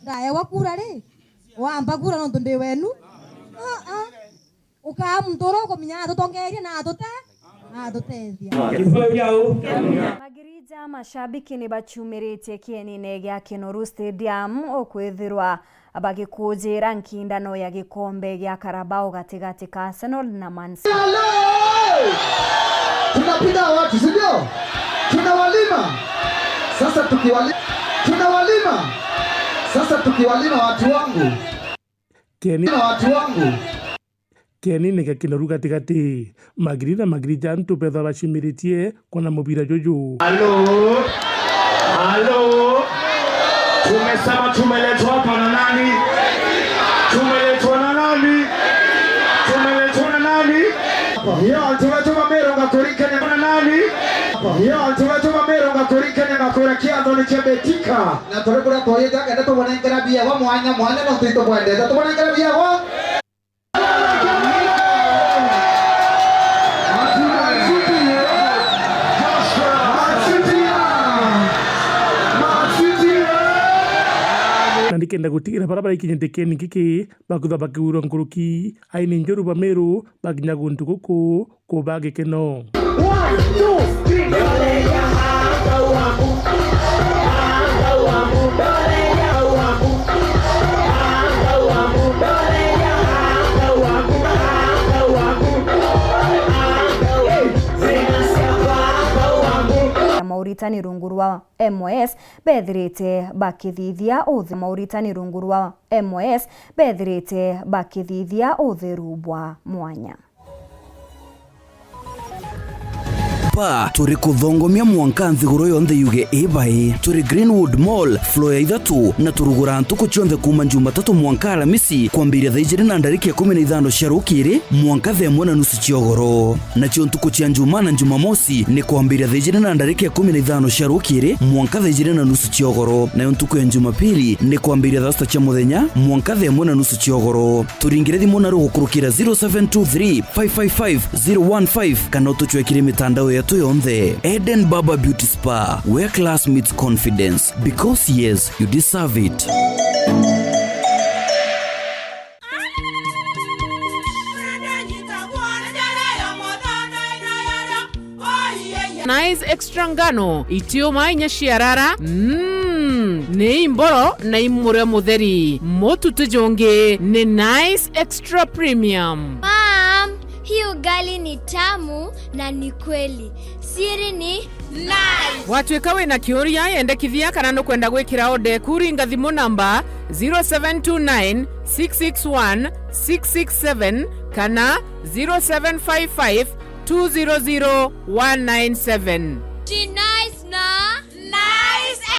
Ndaya wakura ri. Wamba kura no ntunde wenu. Ukamtoro minya tutongeria na atote. Magirija mashabiki ni bachumirite kienine gya Kinoru Stadium okwithirwa abagikujira nkindano ya gikombe gya Carabao gatigati ka Arsenal na Man City. Tunapiga watu, si ndio? Tunawalima. Sasa tukiwalima. Tunawalima. Sasa tukiwalima watu wangu. Watu wangu. Kienine gya Kinoru gatigati magirija ntupetha bashimiritie kona mubira jojo. Halo. Tumesema tumeletwa hapa na nani? Tumeletwa na nani? Yo, tumetuma mero ngakurike na nani? Yo, tumetuma mero ngakurike na kurakia ndoni chebetika. Na turekura toyeta kada to bonengera bia wa mwanya no tito bwende. To bonengera bia wa Nandikenda gutigira barabara ikinyente keni kiki bakutha bakiura nkuruki aini njoru bameru bakinya guntu guku kubage keno. 1 2 3 Mauritani rungurwa MOS bethirite bakithithia uthe Mauritani rungurwa MOS bethirite bakithithia utheru bwa mwanya. Pa turi kuthongomia mwanka nthiguro yonthe yuge ibai turi Greenwood Mall floor ya Ithatu na turugura ntuku chionthe kuma Jumatatu mwanka Alamisi kwambiria thaa 15 cia rukiri mwanka thaa 1:30 ciogoro na cio ntuku cia Njuma na Jumamosi ni kwambiria thaa 15 cia rukiri mwanka thaa 2:30 ciogoro na ntuku ya Jumapili ni kwambiria thaa 6 cia muthenya mwanka thaa 1:30 ciogoro turingire thimu na rugukurukira 0723 555 015 kana tuchwekire mitandao yetu yonde. Eden Baba Beauty Spa, where class meets confidence, because yes, you deserve it. Nice extra ngano itio mainya shiarara ne imboro na imure mutheri motu tujonge ne nice extra premium. Mom, hii ugali ni tamu na ni kweli. Siri ni nice. Watuika wina kiuria yendekithia kana no kwenda gwikira ode kuringa thimu namba 0729 661 667 kana 0755 200 197.